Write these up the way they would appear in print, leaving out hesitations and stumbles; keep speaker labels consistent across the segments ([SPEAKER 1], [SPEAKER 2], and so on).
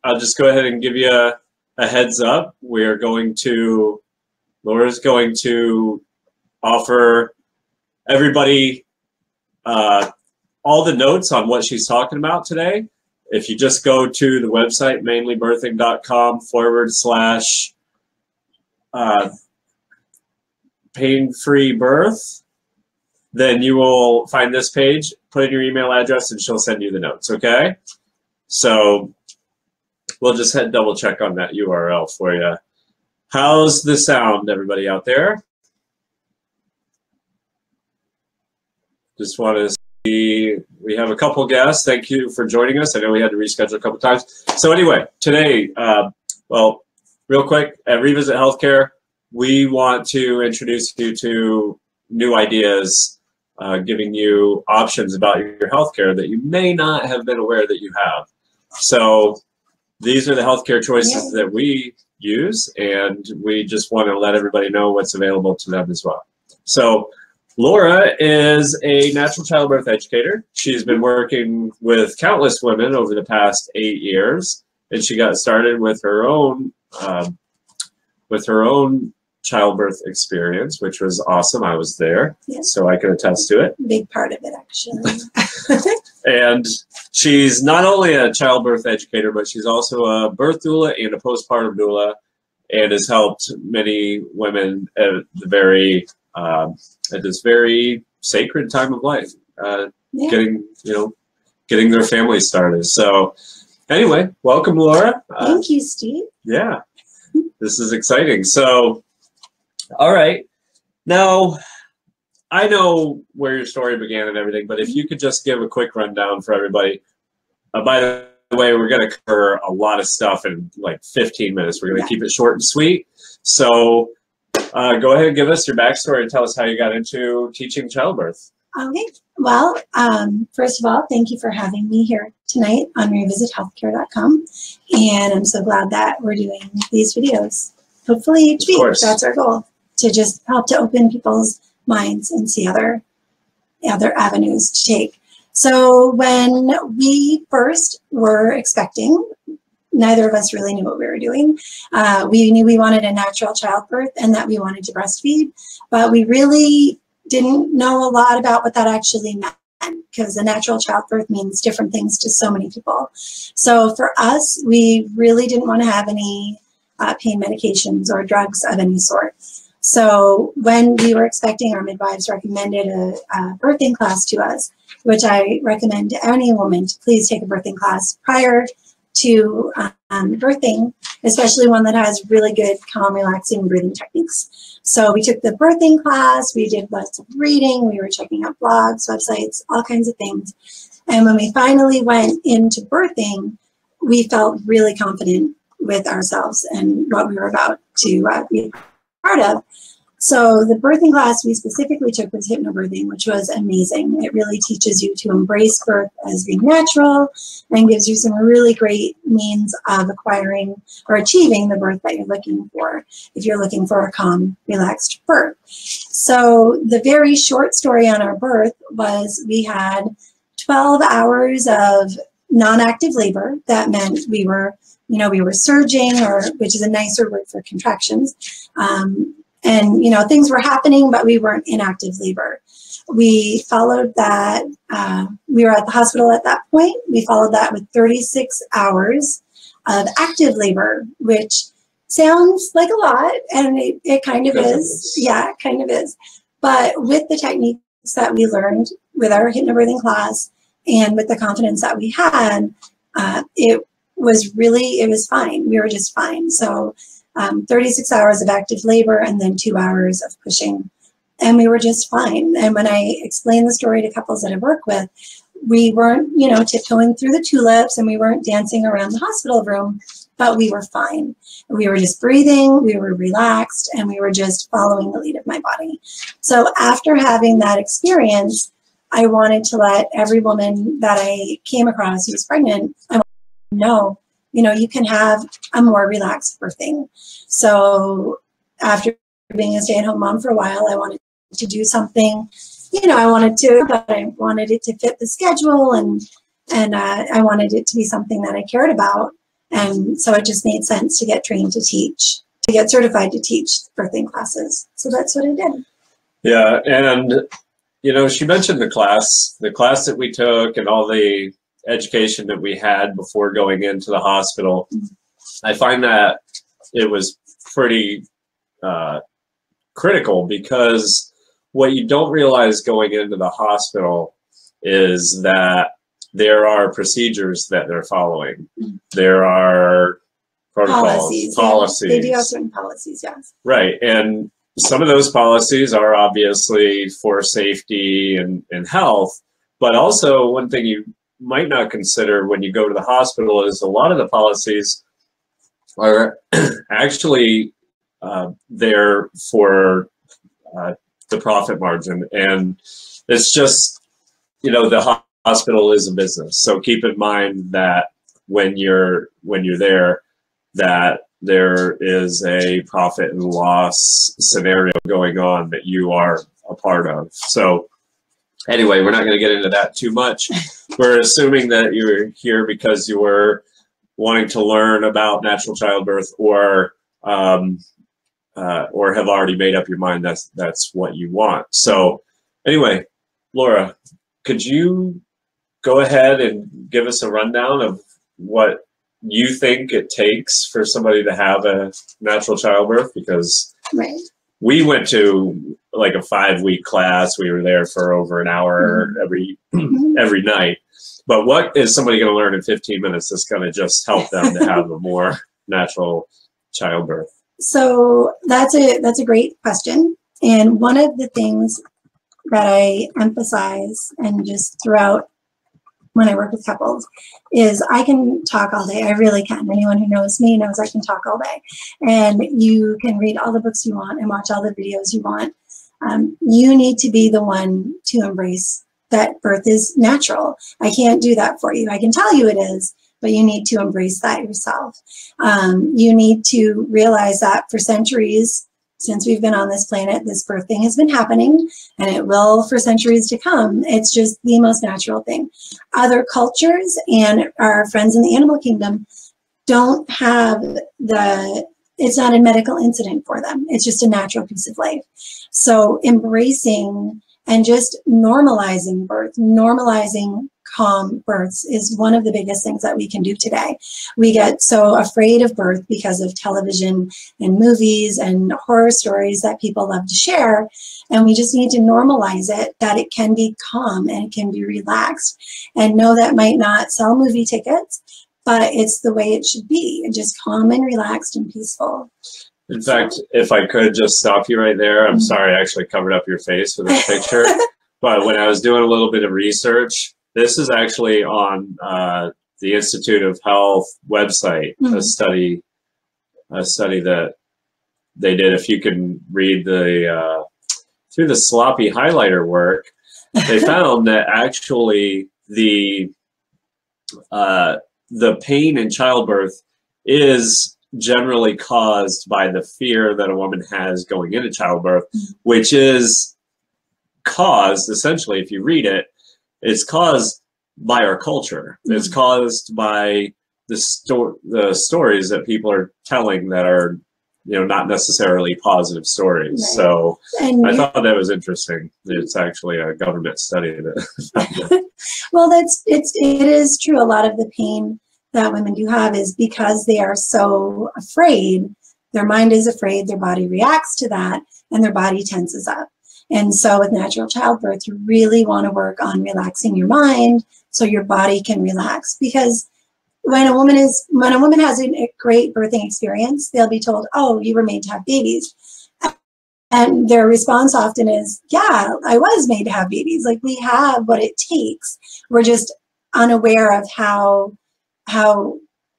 [SPEAKER 1] I'll just go ahead and give you a heads up. Laura's going to offer everybody all the notes on what she's talking about today. If you just go to the website, mainlybirthing.com/pain-free birth, then you will find this page, put in your email address, and she'll send you the notes, okay? So we'll just double check on that URL for you. How's the sound, everybody out there? Just want to see, we have a couple guests. Thank you for joining us. I know we had to reschedule a couple times. So anyway, today, well, real quick, at Revisit Healthcare, we want to introduce you to new ideas, giving you options about your healthcare that you may not have been aware that you have. So these are the healthcare choices that we use, and we just want to let everybody know what's available to them as well. So Laura is a natural childbirth educator. She's been working with countless women over the past 8 years, and she got started with her own childbirth experience, which was awesome. I was there, so I can attest to it.
[SPEAKER 2] Big part of it, actually.
[SPEAKER 1] And she's not only a childbirth educator, but she's also a birth doula and a postpartum doula, and has helped many women at this very sacred time of life, getting their family started. So anyway, welcome, Laura.
[SPEAKER 2] Thank you, Steve.
[SPEAKER 1] Yeah, this is exciting. So, all right. Now, I know where your story began and everything, but if you could just give a quick rundown for everybody. By the way, we're going to cover a lot of stuff in like 15 minutes. We're going to keep it short and sweet. So go ahead and give us your backstory and tell us how you got into teaching childbirth.
[SPEAKER 2] Okay. Well, first of all, thank you for having me here tonight on revisithhealthcare.com. And I'm so glad that we're doing these videos. Hopefully each week. That's our goal, to just help to open people's minds and see other avenues to take. So when we first were expecting, neither of us really knew what we were doing. We knew we wanted a natural childbirth and that we wanted to breastfeed, but we really didn't know a lot about what that actually meant, because a natural childbirth means different things to so many people. So for us, we really didn't want to have any pain medications or drugs of any sort. So when we were expecting, our midwives recommended a birthing class to us, which I recommend to any woman to please take a birthing class prior to birthing, especially one that has really good calm, relaxing breathing techniques. So we took the birthing class, we did lots of reading, we were checking out blogs, websites, all kinds of things. And when we finally went into birthing, we felt really confident with ourselves and what we were about to be part of. So the birthing class we specifically took was hypnobirthing, which was amazing. It really teaches you to embrace birth as being natural and gives you some really great means of acquiring or achieving the birth that you're looking for, if you're looking for a calm, relaxed birth. So the very short story on our birth was we had 12 hours of non-active labor. That meant we were surging, which is a nicer word for contractions. And, things were happening, but we weren't in active labor. We followed that. We were at the hospital at that point. We followed that with 36 hours of active labor, which sounds like a lot, and it kind of is. Yeah, it kind of is. But with the techniques that we learned with our hypnobirthing class and with the confidence that we had, it was fine. We were just fine. So 36 hours of active labor and then 2 hours of pushing, and we were just fine. And when I explain the story to couples that I work with, we weren't, tiptoeing through the tulips, and we weren't dancing around the hospital room, but we were fine. We were just breathing, we were relaxed, and we were just following the lead of my body. So after having that experience, I wanted to let every woman that I came across who was pregnant, I wanted to know, you can have a more relaxed birthing. So after being a stay-at-home mom for a while, I wanted to do something, but I wanted it to fit the schedule and And I wanted it to be something that I cared about. And so it just made sense to get trained to teach, to get certified to teach birthing classes. So that's what I did.
[SPEAKER 1] Yeah, and you know, she mentioned the class that we took and all the education that we had before going into the hospital. I find that it was pretty critical, because what you don't realize going into the hospital is that there are procedures that they're following. There are protocols, policies.
[SPEAKER 2] Yeah. They do have certain policies, yes.
[SPEAKER 1] Right, and some of those policies are obviously for safety and health, but also one thing you might not consider when you go to the hospital is a lot of the policies are actually there for the profit margin. And it's just, you know, the hospital is a business. So keep in mind that when you're there, that there is a profit and loss scenario going on that you are a part of. So anyway, we're not going to get into that too much. We're assuming that you're here because you were wanting to learn about natural childbirth, or have already made up your mind that's what you want. So anyway, Laura, could you go ahead and give us a rundown of what you think it takes for somebody to have a natural childbirth? Because we went to like a 5-week class. We were there for over an hour every night. But what is somebody going to learn in 15 minutes that's going to just help them to have a more natural childbirth?
[SPEAKER 2] So that's a great question. And one of the things that I emphasize, and just throughout when I work with couples, is I can talk all day. I really can. Anyone who knows me knows I can talk all day. And you can read all the books you want and watch all the videos you want. You need to be the one to embrace that birth is natural. I can't do that for you. I can tell you it is, but you need to embrace that yourself. You need to realize that for centuries, since we've been on this planet, this birth thing has been happening, and it will for centuries to come. It's just the most natural thing. Other cultures and our friends in the animal kingdom don't have it's not a medical incident for them. It's just a natural piece of life. So embracing and just normalizing birth, normalizing calm births is one of the biggest things that we can do today. We get so afraid of birth because of television and movies and horror stories that people love to share. And we just need to normalize it, that it can be calm and it can be relaxed. And no, that might not sell movie tickets, but it's the way it should be, just calm and relaxed and peaceful.
[SPEAKER 1] In fact, if I could just stop you right there, I'm sorry I actually covered up your face with this picture, but when I was doing a little bit of research, this is actually on the Institute of Health website, a study that they did. If you can read through the sloppy highlighter work, they found that actually the pain in childbirth is generally caused by the fear that a woman has going into childbirth, which is caused, essentially, if you read it, it's caused by our culture. It's caused by the stories that people are telling that are, you know, not necessarily positive stories. Right. So and I thought that was interesting. It's actually a government study that.
[SPEAKER 2] Well, it is true. A lot of the pain that women do have is because they are so afraid. Their mind is afraid, their body reacts to that, and their body tenses up. And so with natural childbirth, you really want to work on relaxing your mind so your body can relax. Because when a woman has a great birthing experience, they'll be told, oh, you were made to have babies. And their response often is, yeah, I was made to have babies. Like, we have what it takes. We're just unaware of how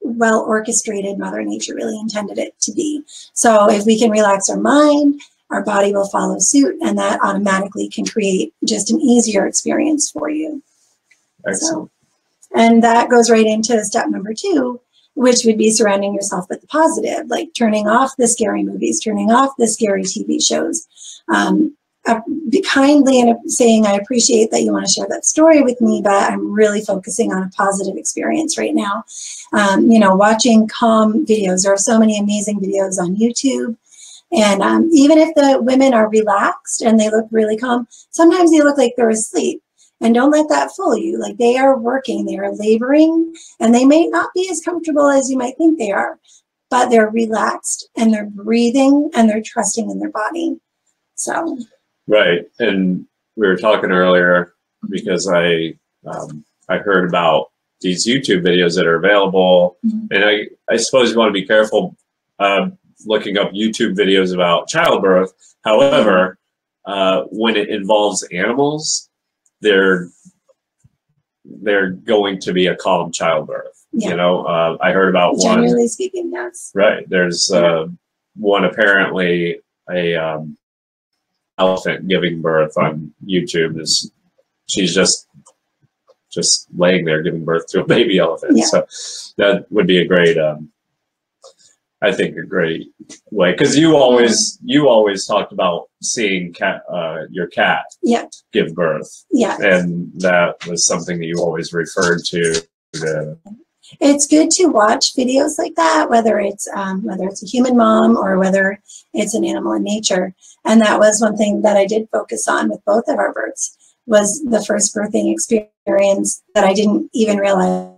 [SPEAKER 2] well orchestrated Mother Nature really intended it to be. So if we can relax our mind, our body will follow suit, and that automatically can create just an easier experience for you.
[SPEAKER 1] Excellent.
[SPEAKER 2] So, and that goes right into step number 2, which would be surrounding yourself with the positive, like turning off the scary movies, turning off the scary TV shows. be kindly and saying, I appreciate that you want to share that story with me, but I'm really focusing on a positive experience right now. You know, watching calm videos. There are so many amazing videos on YouTube. And even if the women are relaxed and they look really calm, sometimes they look like they're asleep. And don't let that fool you. Like, they are working, they are laboring, and they may not be as comfortable as you might think they are, but they're relaxed and they're breathing and they're trusting in their body. So.
[SPEAKER 1] Right. And we were talking earlier because I heard about these YouTube videos that are available. Mm-hmm. And I suppose you want to be careful looking up YouTube videos about childbirth. However, when it involves animals, they're going to be a calm childbirth. Yeah. You know, I heard about one.
[SPEAKER 2] Generally speaking, yes.
[SPEAKER 1] Right. There's one, apparently a elephant giving birth on YouTube. She's just laying there giving birth to a baby elephant. Yeah. So that would be a great, I think, a great way, because you always talked about seeing your cat give birth. Yeah. And that was something that you always referred to.
[SPEAKER 2] It's good to watch videos like that, whether it's a human mom or whether it's an animal in nature. And that was one thing that I did focus on with both of our births, was the first birthing experience that I didn't even realize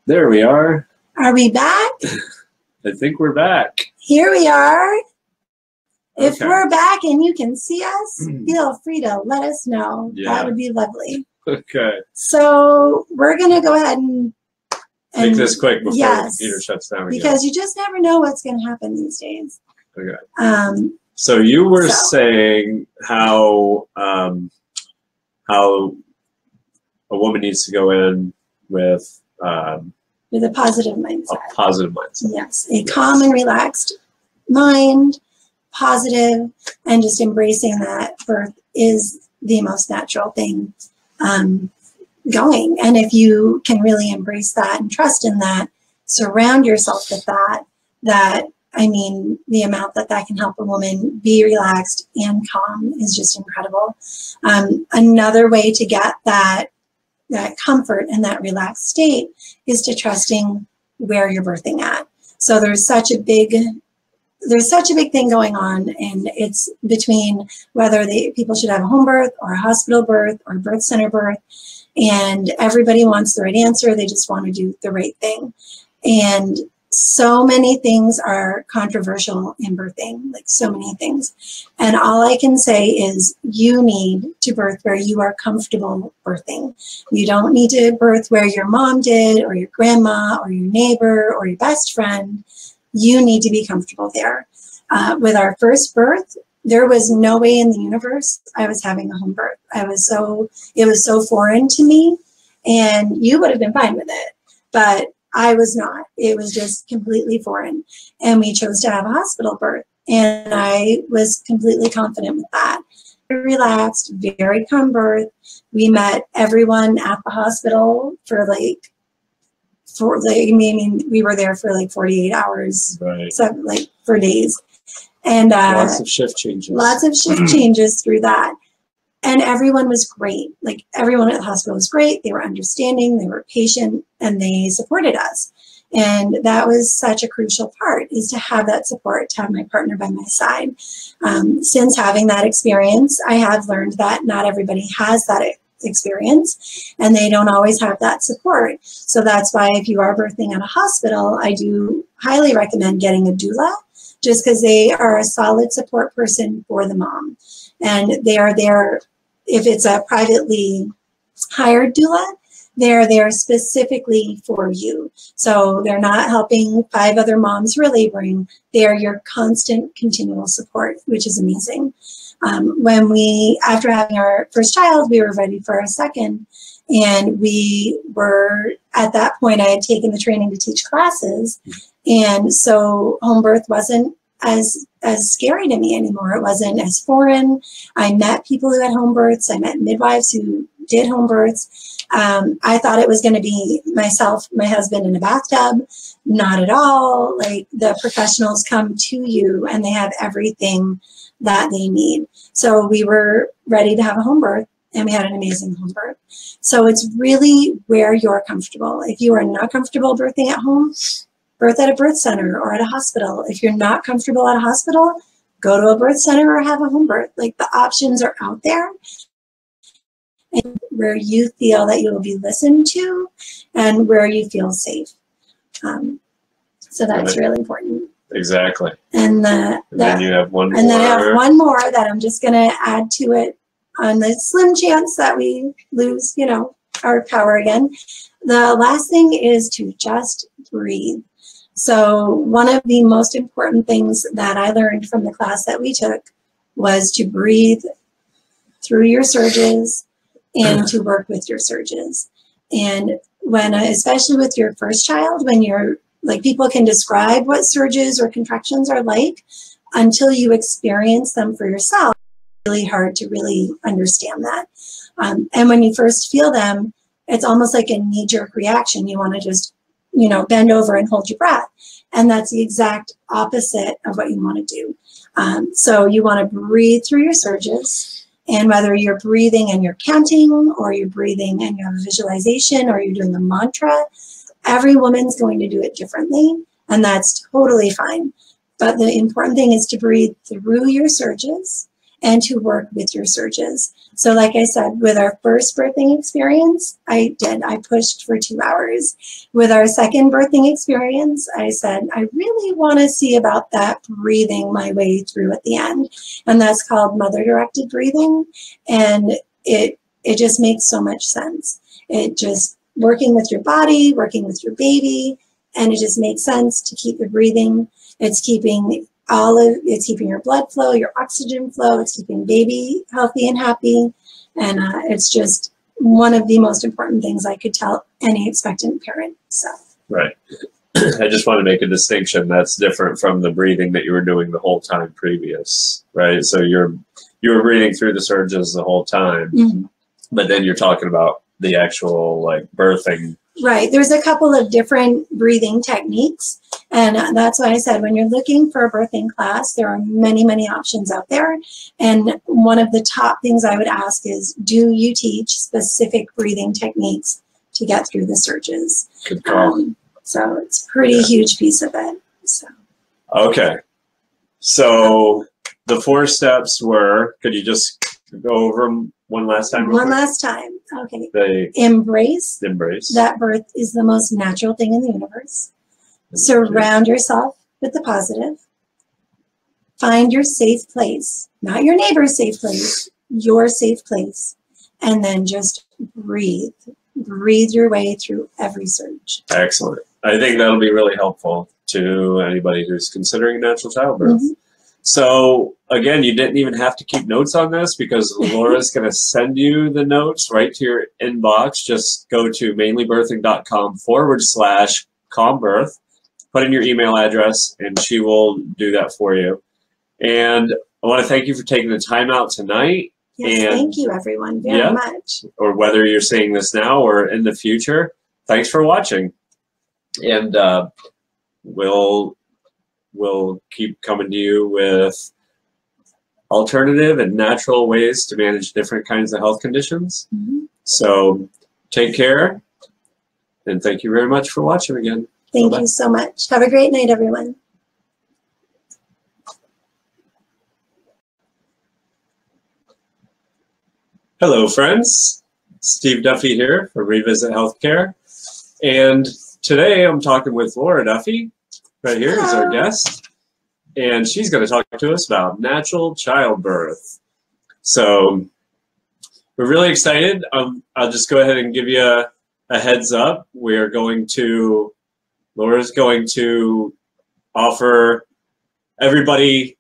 [SPEAKER 1] There we are.
[SPEAKER 2] Are we back?
[SPEAKER 1] I think we're back.
[SPEAKER 2] Here we are. If
[SPEAKER 1] Okay.
[SPEAKER 2] we're back and you can see us, feel free to let us know.
[SPEAKER 1] Yeah.
[SPEAKER 2] That would be lovely.
[SPEAKER 1] Okay.
[SPEAKER 2] So we're going to go ahead and
[SPEAKER 1] make this quick before
[SPEAKER 2] yes,
[SPEAKER 1] the computer shuts down again.
[SPEAKER 2] because you just never know what's going to happen these days.
[SPEAKER 1] Okay. So you were saying how a woman needs to go in with a
[SPEAKER 2] positive mindset.
[SPEAKER 1] A positive mindset.
[SPEAKER 2] Yes, a calm and relaxed mind, positive, and just embracing that birth is the most natural thing going. And if you can really embrace that and trust in that, surround yourself with that, I mean, the amount that can help a woman be relaxed and calm is just incredible. Another way to get that comfort and that relaxed state is to trusting where you're birthing at. So there's such a big thing going on, and it's between whether people should have a home birth or a hospital birth or a birth center birth, and everybody wants the right answer. They just want to do the right thing. And so many things are controversial in birthing, like so many things. And all I can say is you need to birth where you are comfortable birthing. You don't need to birth where your mom did or your grandma or your neighbor or your best friend. You need to be comfortable there. With our first birth, there was no way in the universe I was having a home birth. It was so foreign to me, and you would have been fine with it, but I was not. It was just completely foreign. And we chose to have a hospital birth. And I was completely confident with that. Very relaxed, very calm birth. We met everyone at the hospital we were there for like 48 hours,
[SPEAKER 1] right.
[SPEAKER 2] For days. And
[SPEAKER 1] lots of shift changes.
[SPEAKER 2] Lots of shift changes through that. And everyone was great. Like everyone at the hospital was great. They were understanding, they were patient, and they supported us. And that was such a crucial part, is to have that support, to have my partner by my side. Since having that experience, I have learned that not everybody has that experience, and they don't always have that support. So that's why if you are birthing at a hospital, I do highly recommend getting a doula, just because they are a solid support person for the mom. And they are there, if it's a privately hired doula, they're there specifically for you. So they're not helping 5 other moms relaboring. They're your constant, continual support, which is amazing. After having our first child, we were ready for our second. And we were, at that point, I had taken the training to teach classes. And so home birth wasn't as scary to me anymore. It wasn't as foreign. I met people who had home births. I met midwives who did home births. I thought it was going to be myself, my husband in a bathtub. Not at all. Like, the professionals come to you and they have everything that they need. So we were ready to have a home birth, and we had an amazing home birth. So it's really where you're comfortable. If you are not comfortable birthing at home, birth at a birth center or at a hospital. If you're not comfortable at a hospital, go to a birth center or have a home birth. Like, the options are out there, and where you feel that you will be listened to and where you feel safe. So that's really important.
[SPEAKER 1] Exactly.
[SPEAKER 2] And
[SPEAKER 1] then you have one more.
[SPEAKER 2] And then I have one more that I'm just going to add to it on the slim chance that we lose, our power again. The last thing is to just breathe. So one of the most important things that I learned from the class that we took was to breathe through your surges and to work with your surges. And especially with your first child, when you're like, people can describe what surges or contractions are like until you experience them for yourself. It's really hard to really understand that. And when you first feel them, it's almost like a knee-jerk reaction. You want to just, bend over and hold your breath. And that's the exact opposite of what you want to do. So you want to breathe through your surges. And whether you're breathing and you're counting, or you're breathing and you have a visualization, or you're doing a mantra, every woman's going to do it differently, and that's totally fine. But the important thing is to breathe through your surges and to work with your surges. So like I said, with our first birthing experience, I pushed for 2 hours. With our second birthing experience, I said, I really want to see about that breathing my way through at the end. And that's called mother-directed breathing. And it just makes so much sense. It just working with your body, working with your baby, and it just makes sense to keep the breathing. It's keeping your blood flow, your oxygen flow. It's keeping baby healthy and happy. And it's just one of the most important things I could tell any expectant parent. So. Right.
[SPEAKER 1] I just want to make a distinction that's different from the breathing that you were doing the whole time previous, right? So you were breathing through the surges the whole time, mm-hmm. but then you're talking about the actual like birthing.
[SPEAKER 2] Right. There's a couple of different breathing techniques. And that's why I said, when you're looking for a birthing class, there are many, many options out there. And one of the top things I would ask is, do you teach specific breathing techniques to get through the surges?
[SPEAKER 1] Good call.
[SPEAKER 2] So it's a pretty huge piece of it. So.
[SPEAKER 1] Okay. So the 4 steps were, could you just go over them one last time?
[SPEAKER 2] One last time. Okay. Embrace. That birth is the most natural thing in the universe. Surround yourself with the positive. Find your safe place, not your neighbor's safe place, your safe place. And then just breathe. Breathe your way through every surge.
[SPEAKER 1] Excellent. I think that'll be really helpful to anybody who's considering natural childbirth. Mm-hmm. So again, you didn't even have to keep notes on this because Laura's going to send you the notes right to your inbox. Just go to mainlybirthing.com/calmbirth, put in your email address, and she will do that for you. And I want to thank you for taking the time out tonight.
[SPEAKER 2] Yes, and thank you everyone very much.
[SPEAKER 1] Or whether you're seeing this now or in the future, thanks for watching. And we'll keep coming to you with alternative and natural ways to manage different kinds of health conditions. Mm-hmm. So take care, and thank you very much for watching again.
[SPEAKER 2] Thank you so much. Have a great night, everyone.
[SPEAKER 1] Hello, friends. Steve Duffy here for Revisit Healthcare. And today I'm talking with Laura Duffy. Right here is our guest, and she's going to talk to us about natural childbirth. So we're really excited. I'll just go ahead and give you a heads up. Laura's going to offer everybody